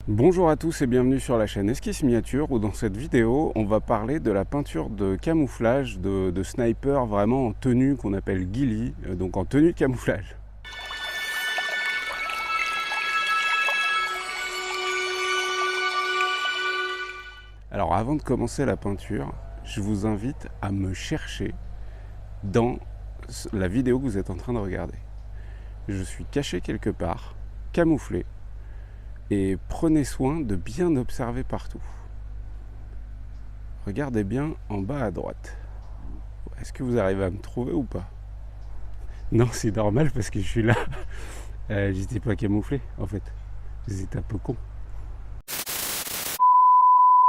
Bonjour à tous et bienvenue sur la chaîne Esquisse Miniature où dans cette vidéo on va parler de la peinture de camouflage de sniper vraiment en tenue qu'on appelle ghillie, donc en tenue de camouflage. Alors avant de commencer la peinture, je vous invite à me chercher dans la vidéo que vous êtes en train de regarder. Je suis caché quelque part, camouflé, et prenez soin de bien observer partout. Regardez bien en bas à droite. Est-ce que vous arrivez à me trouver ou pas? Non, c'est normal parce que je suis là. J'étais pas camouflé en fait. Vous êtes un peu con.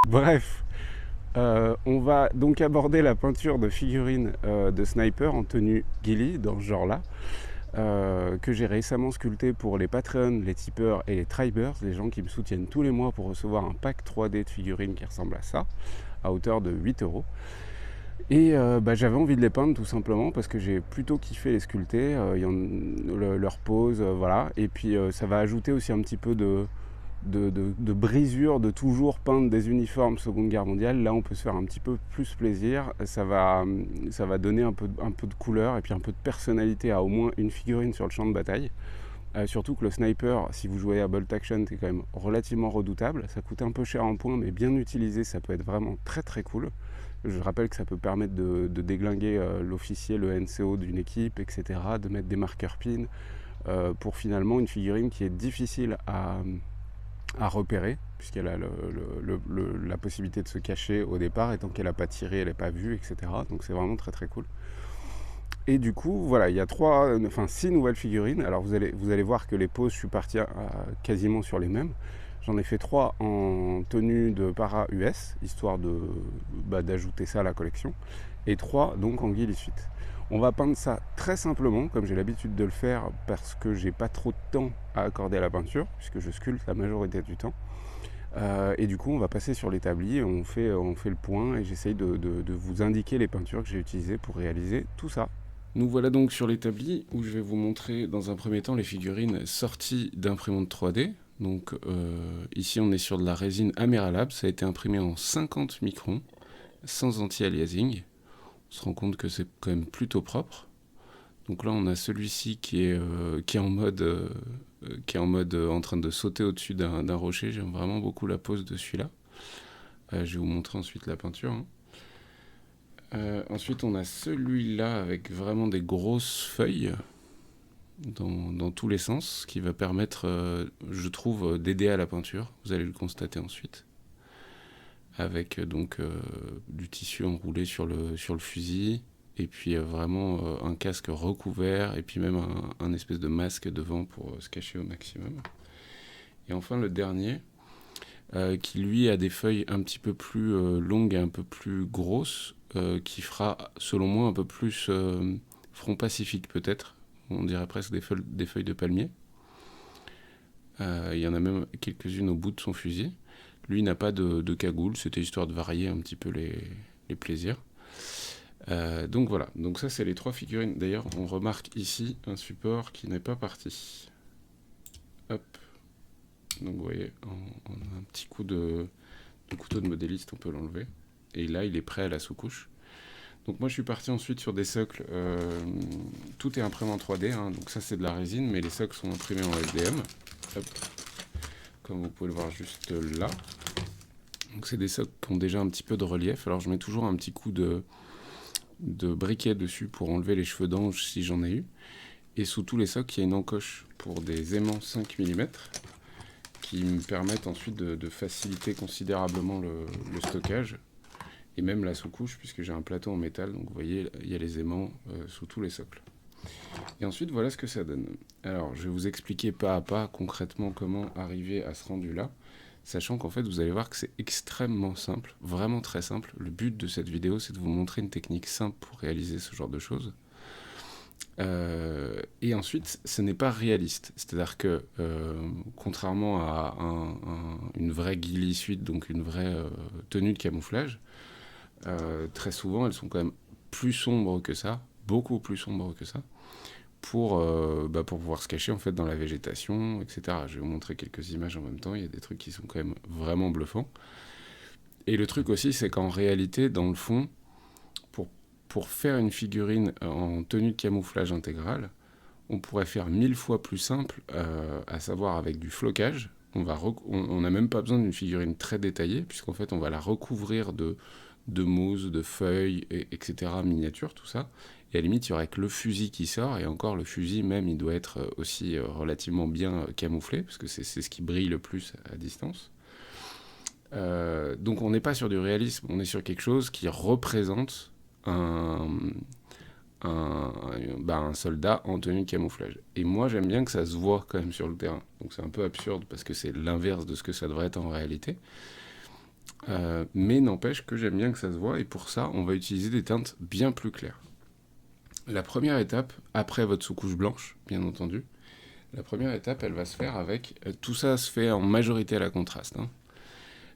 Bref, on va donc aborder la peinture de figurines de sniper en tenue ghillie dans ce genre-là. Que j'ai récemment sculpté pour les Patreons, les tipeurs et les tribers, les gens qui me soutiennent tous les mois pour recevoir un pack 3D de figurines qui ressemble à ça, à hauteur de 8 €. Et j'avais envie de les peindre tout simplement parce que j'ai plutôt kiffé les sculpter, leur pose, voilà. Et puis ça va ajouter aussi un petit peu de brisure de toujours peindre des uniformes Seconde Guerre mondiale. Là on peut se faire un petit peu plus plaisir, ça va donner un peu de couleur et puis un peu de personnalité à au moins une figurine sur le champ de bataille. Surtout que le sniper, si vous jouez à Bolt Action, c'est quand même relativement redoutable. Ça coûte un peu cher en points, mais bien utilisé, ça peut être vraiment très très cool. Je rappelle que ça peut permettre de déglinguer l'officier, le NCO d'une équipe, etc., de mettre des marqueurs pins pour finalement une figurine qui est difficile à repérer, puisqu'elle a la possibilité de se cacher au départ, et tant qu'elle n'a pas tiré, elle n'est pas vue, etc. Donc c'est vraiment très très cool. Et du coup, voilà, il y a 6 nouvelles figurines. Alors vous allez voir que les poses, je suis parti quasiment sur les mêmes. J'en ai fait 3 en tenue de para US, histoire d'ajouter ça à la collection. Et 3 donc en ghillie suite. On va peindre ça très simplement, comme j'ai l'habitude de le faire, parce que j'ai pas trop de temps à accorder à la peinture, puisque je sculpte la majorité du temps. Et du coup, on va passer sur l'établi, on fait le point, et j'essaye de vous indiquer les peintures que j'ai utilisées pour réaliser tout ça. Nous voilà donc sur l'établi où je vais vous montrer dans un premier temps les figurines sorties d'imprimante 3D. Donc ici on est sur de la résine Ameralab, ça a été imprimé en 50 microns, sans anti-aliasing. On se rend compte que c'est quand même plutôt propre. Donc là on a celui-ci qui est en mode en train de sauter au-dessus d'un rocher. J'aime vraiment beaucoup la pose de celui-là. Je vais vous montrer ensuite la peinture. Ensuite, on a celui-là avec vraiment des grosses feuilles dans tous les sens, ce qui va permettre, je trouve, d'aider à la peinture. Vous allez le constater ensuite. Avec du tissu enroulé sur le fusil, et puis vraiment un casque recouvert, et puis même un espèce de masque devant pour se cacher au maximum. Et enfin, le dernier, qui lui a des feuilles un petit peu plus longues et un peu plus grosses, qui fera selon moi un peu plus front pacifique peut-être, on dirait presque des feuilles de palmier. Il y en a même quelques-unes au bout de son fusil. Lui n'a pas de cagoule, c'était histoire de varier un petit peu les plaisirs. Donc voilà, donc ça c'est les 3 figurines. D'ailleurs on remarque ici un support qui n'est pas parti. Hop. Donc vous voyez, on a un petit coup de couteau de modéliste, on peut l'enlever. Et là, il est prêt à la sous-couche. Donc moi, je suis parti ensuite sur des socles. Tout est imprimé en 3D, hein, donc ça, c'est de la résine, mais les socles sont imprimés en FDM. Hop. Comme vous pouvez le voir juste là. Donc c'est des socles qui ont déjà un petit peu de relief. Alors je mets toujours un petit coup de briquet dessus pour enlever les cheveux d'ange si j'en ai eu. Et sous tous les socles, il y a une encoche pour des aimants 5 mm qui me permettent ensuite de faciliter considérablement le stockage. Et même la sous-couche, puisque j'ai un plateau en métal, donc vous voyez, il y a les aimants sous tous les socles. Et ensuite, voilà ce que ça donne. Alors, je vais vous expliquer pas à pas, concrètement, comment arriver à ce rendu-là, sachant qu'en fait, vous allez voir que c'est extrêmement simple, vraiment très simple. Le but de cette vidéo, c'est de vous montrer une technique simple pour réaliser ce genre de choses. Et ensuite, ce n'est pas réaliste. C'est-à-dire que, contrairement à une vraie ghillie suite, donc une vraie tenue de camouflage, très souvent, elles sont quand même plus sombres que ça, beaucoup plus sombres que ça, pour pouvoir se cacher en fait dans la végétation, etc. Je vais vous montrer quelques images en même temps, il y a des trucs qui sont quand même vraiment bluffants. Et le truc aussi, c'est qu'en réalité, dans le fond, pour, pour faire une figurine en tenue de camouflage intégrale, on pourrait faire 1000 fois plus simple, à savoir avec du flocage. On n'a même pas besoin d'une figurine très détaillée, puisqu'en fait on va la recouvrir de mousse, de feuilles, etc., miniatures, tout ça. Et à la limite, il y aurait que le fusil qui sort, et encore le fusil même, il doit être aussi relativement bien camouflé, parce que c'est ce qui brille le plus à distance. Donc on n'est pas sur du réalisme, on est sur quelque chose qui représente un soldat en tenue de camouflage. Et moi, j'aime bien que ça se voit quand même sur le terrain. Donc c'est un peu absurde parce que c'est l'inverse de ce que ça devrait être en réalité. Mais n'empêche que j'aime bien que ça se voit, et pour ça, on va utiliser des teintes bien plus claires. La première étape, après votre sous-couche blanche, bien entendu, la première étape, elle va se faire avec... tout ça se fait en majorité à la contraste.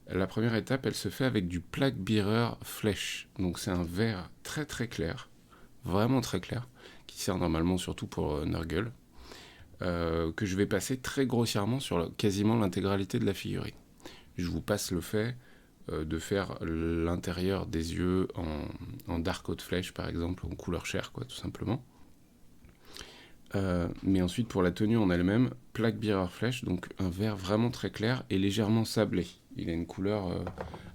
La première étape, elle se fait avec du plaque bearer flèche. Donc c'est un vert très très clair, vraiment très clair, qui sert normalement surtout pour Nurgle, que je vais passer très grossièrement sur quasiment l'intégralité de la figurine. Je vous passe le fait de faire l'intérieur des yeux en dark haute flèche, par exemple, en couleur chair, quoi, tout simplement. Mais ensuite, pour la tenue en elle-même, plaque bearer flèche, donc un vert vraiment très clair et légèrement sablé. Il a une couleur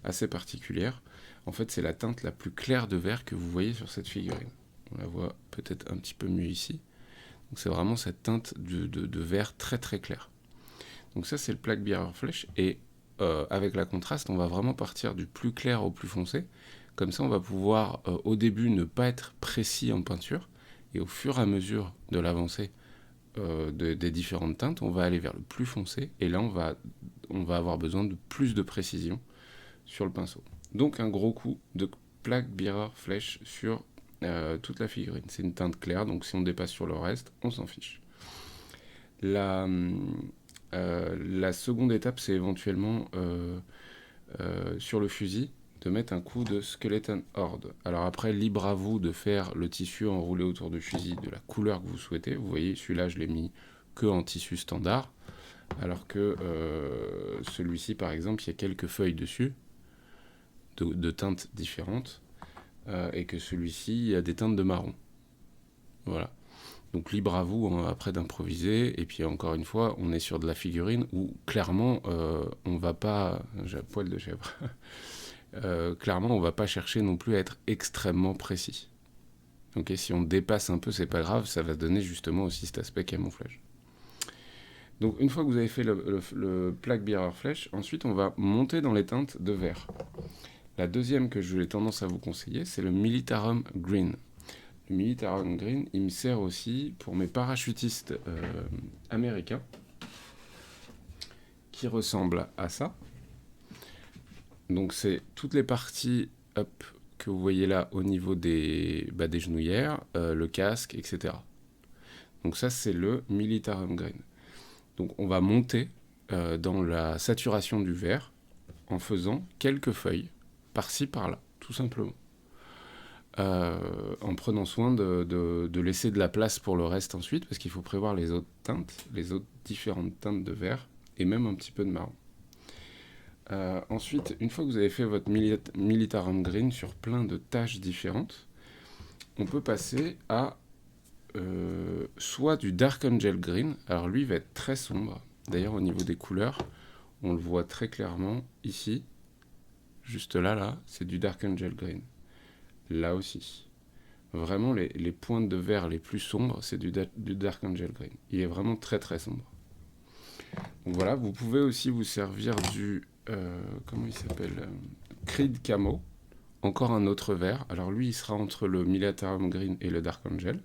assez particulière. En fait, c'est la teinte la plus claire de vert que vous voyez sur cette figurine. On la voit peut-être un petit peu mieux ici. Donc c'est vraiment cette teinte de vert très très clair. Donc ça, c'est le plaque bearer flèche. Et avec la contraste, on va vraiment partir du plus clair au plus foncé. Comme ça, on va pouvoir au début ne pas être précis en peinture. Et au fur et à mesure de l'avancée des différentes teintes, on va aller vers le plus foncé. Et là, on va avoir besoin de plus de précision sur le pinceau. Donc un gros coup de plaque bearer flèche sur toute la figurine. C'est une teinte claire, donc si on dépasse sur le reste, on s'en fiche. La seconde étape, c'est éventuellement sur le fusil, de mettre un coup de Skeleton Horde. Alors après, libre à vous de faire le tissu enroulé autour du fusil de la couleur que vous souhaitez. Vous voyez, celui-là, je l'ai mis que en tissu standard, alors que celui-ci, par exemple, il y a quelques feuilles dessus, de teintes différentes, et que celui-ci, il y a des teintes de marron. Voilà. Donc libre à vous après d'improviser. Et puis encore une fois, on est sur de la figurine où clairement, on va pas... J'ai un poil de chèvre. Clairement, on va pas chercher non plus à être extrêmement précis. Okay, si on dépasse un peu, c'est pas grave, ça va donner justement aussi cet aspect camouflage. Donc une fois que vous avez fait le plaque bearer flèche, ensuite on va monter dans les teintes de vert. La deuxième que j'ai tendance à vous conseiller, c'est le Militarum Green. Le Militarum Green, il me sert aussi pour mes parachutistes américains, qui ressemblent à ça. Donc c'est toutes les parties que vous voyez là au niveau des genouillères, le casque, etc. Donc ça, c'est le Militarum Green. Donc on va monter dans la saturation du vert en faisant quelques feuilles, par-ci, par-là, tout simplement. En prenant soin de laisser de la place pour le reste ensuite, parce qu'il faut prévoir les autres teintes, les autres différentes teintes de vert, et même un petit peu de marron. Ensuite, une fois que vous avez fait votre Militarum Green sur plein de tâches différentes, on peut passer à soit du Dark Angel Green. Alors lui, il va être très sombre. D'ailleurs, au niveau des couleurs, on le voit très clairement ici. Juste là, c'est du Dark Angel Green. Là aussi. Vraiment, les pointes de vert les plus sombres, c'est du Dark Angel Green. Il est vraiment très très sombre. Donc voilà, vous pouvez aussi vous servir du... comment il s'appelle Creed Camo. Encore un autre vert. Alors lui, il sera entre le Militarum Green et le Dark Angel,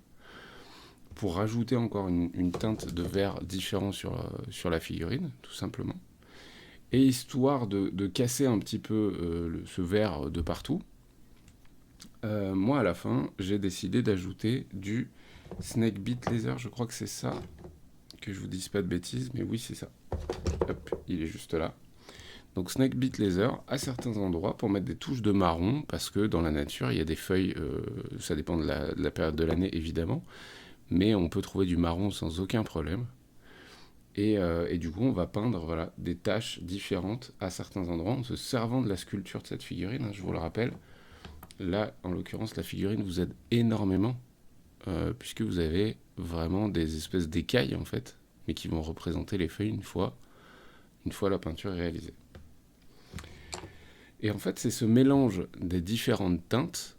pour rajouter encore une teinte de vert différent sur la figurine, tout simplement. Et histoire de casser un petit peu ce vert de partout, moi à la fin, j'ai décidé d'ajouter du Snakebite Laser, je crois que c'est ça, que je vous dise pas de bêtises, mais oui c'est ça. Hop, il est juste là. Donc Snakebite Laser à certains endroits pour mettre des touches de marron, parce que dans la nature il y a des feuilles, ça dépend de la période de l'année évidemment, mais on peut trouver du marron sans aucun problème. Et du coup, on va peindre voilà, des taches différentes à certains endroits en se servant de la sculpture de cette figurine, hein, je vous le rappelle. Là, en l'occurrence, la figurine vous aide énormément, puisque vous avez vraiment des espèces d'écailles, en fait, mais qui vont représenter les feuilles une fois la peinture réalisée. Et en fait, c'est ce mélange des différentes teintes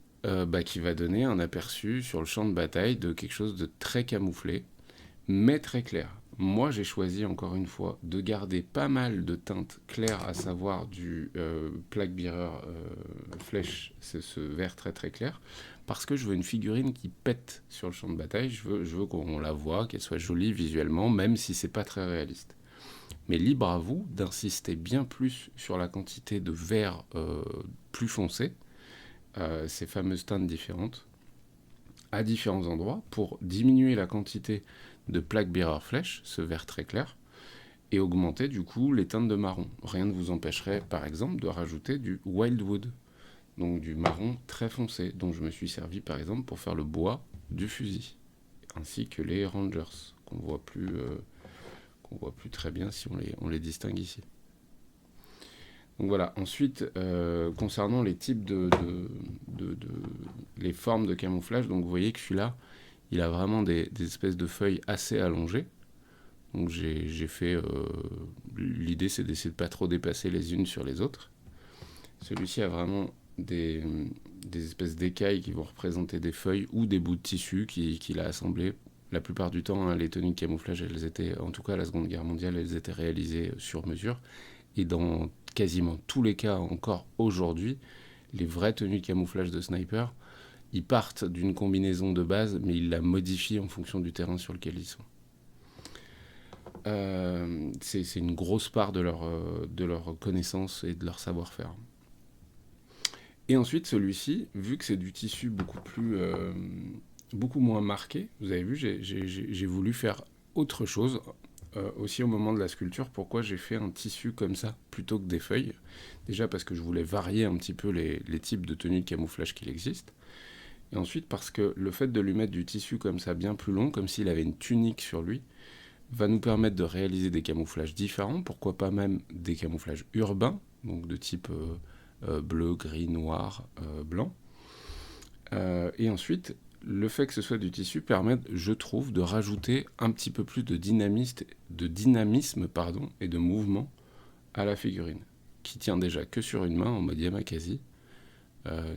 qui va donner un aperçu sur le champ de bataille de quelque chose de très camouflé, mais très clair. Moi, j'ai choisi encore une fois de garder pas mal de teintes claires, à savoir du Plague Bearer Flèche, c'est ce vert très très clair, parce que je veux une figurine qui pète sur le champ de bataille. Je veux qu'on la voit, qu'elle soit jolie visuellement, même si c'est pas très réaliste. Mais libre à vous d'insister bien plus sur la quantité de vert plus foncé, ces fameuses teintes différentes, à différents endroits, pour diminuer la quantité de Plague Bearer Flèche, ce vert très clair, et augmenter du coup les teintes de marron. Rien ne vous empêcherait par exemple de rajouter du Wildwood, donc du marron très foncé, dont je me suis servi par exemple pour faire le bois du fusil, ainsi que les Rangers, qu'on voit plus très bien si on les distingue ici. Donc voilà, ensuite, concernant les types les formes de camouflage, donc vous voyez que celui-là, il a vraiment des espèces de feuilles assez allongées. Donc j'ai fait... l'idée, c'est d'essayer de ne pas trop dépasser les unes sur les autres. Celui-ci a vraiment des espèces d'écailles qui vont représenter des feuilles ou des bouts de tissu qu'il a assemblés. La plupart du temps, hein, les tenues de camouflage, elles étaient, en tout cas à la Seconde Guerre mondiale, elles étaient réalisées sur mesure. Et dans quasiment tous les cas, encore aujourd'hui, les vraies tenues de camouflage de sniper, ils partent d'une combinaison de base, mais ils la modifient en fonction du terrain sur lequel ils sont. C'est une grosse part de leur connaissance et de leur savoir-faire. Et ensuite, celui-ci, vu que c'est du tissu beaucoup moins marqué, vous avez vu, j'ai voulu faire autre chose, aussi au moment de la sculpture. Pourquoi j'ai fait un tissu comme ça plutôt que des feuilles? Déjà parce que je voulais varier un petit peu les types de tenues de camouflage qu'il existe. Et ensuite parce que le fait de lui mettre du tissu comme ça bien plus long, comme s'il avait une tunique sur lui, va nous permettre de réaliser des camouflages différents, pourquoi pas même des camouflages urbains, donc de type bleu, gris, noir, blanc. Et ensuite, le fait que ce soit du tissu permet, je trouve, de rajouter un petit peu plus de dynamisme et de mouvement à la figurine, qui tient déjà que sur une main en mode Yamakasi.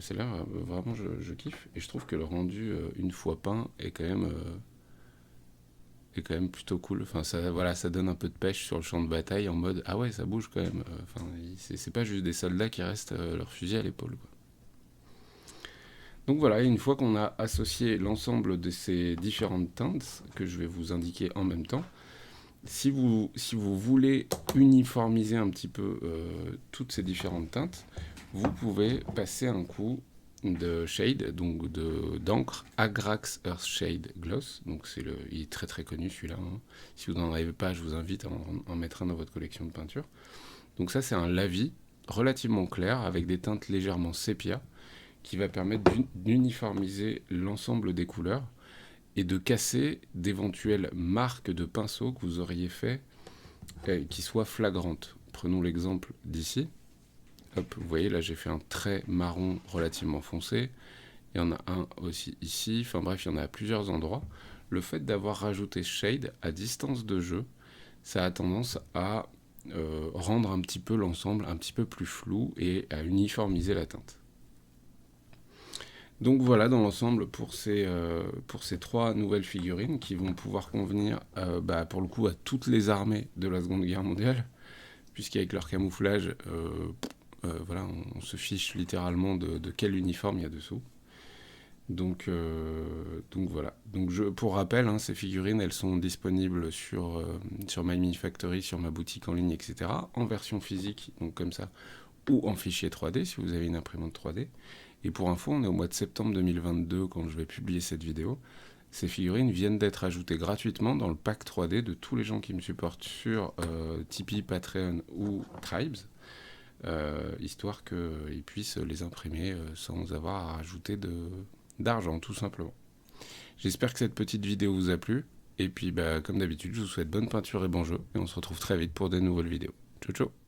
C'est là, vraiment, je kiffe. Et je trouve que le rendu, une fois peint, est quand même plutôt cool. Enfin, ça donne un peu de pêche sur le champ de bataille en mode ah ouais, ça bouge quand même. Enfin, c'est pas juste des soldats qui restent leur fusil à l'épaule, quoi. Donc voilà, une fois qu'on a associé l'ensemble de ces différentes teintes que je vais vous indiquer en même temps, si vous voulez uniformiser un petit peu toutes ces différentes teintes, vous pouvez passer un coup de shade, donc d'encre Agrax Earthshade Gloss. Donc il est très très connu celui-là, hein. Si vous n'en avez pas, je vous invite à en mettre un dans votre collection de peinture. Donc ça, c'est un lavis relativement clair avec des teintes légèrement sépia qui va permettre d'uniformiser l'ensemble des couleurs et de casser d'éventuelles marques de pinceau que vous auriez fait qui soient flagrantes. Prenons l'exemple d'ici. Hop, vous voyez, là j'ai fait un trait marron relativement foncé. Il y en a un aussi ici. Enfin bref, il y en a à plusieurs endroits. Le fait d'avoir rajouté shade à distance de jeu, ça a tendance à rendre un petit peu l'ensemble un petit peu plus flou et à uniformiser la teinte. Donc voilà dans l'ensemble pour ces 3 nouvelles figurines qui vont pouvoir convenir pour le coup à toutes les armées de la Seconde Guerre mondiale, puisqu'avec leur camouflage, voilà, on se fiche littéralement de quel uniforme il y a dessous. Donc voilà. Donc pour rappel, hein, ces figurines, elles sont disponibles sur My Mini Factory, sur ma boutique en ligne, etc. En version physique, donc comme ça, ou en fichier 3D si vous avez une imprimante 3D. Et pour info, on est au mois de septembre 2022 quand je vais publier cette vidéo. Ces figurines viennent d'être ajoutées gratuitement dans le pack 3D de tous les gens qui me supportent sur Tipeee, Patreon ou Tribes, histoire qu'ils puissent les imprimer sans avoir à rajouter d'argent, tout simplement. J'espère que cette petite vidéo vous a plu. Et puis, comme d'habitude, je vous souhaite bonne peinture et bon jeu. Et on se retrouve très vite pour de nouvelles vidéos. Ciao, ciao!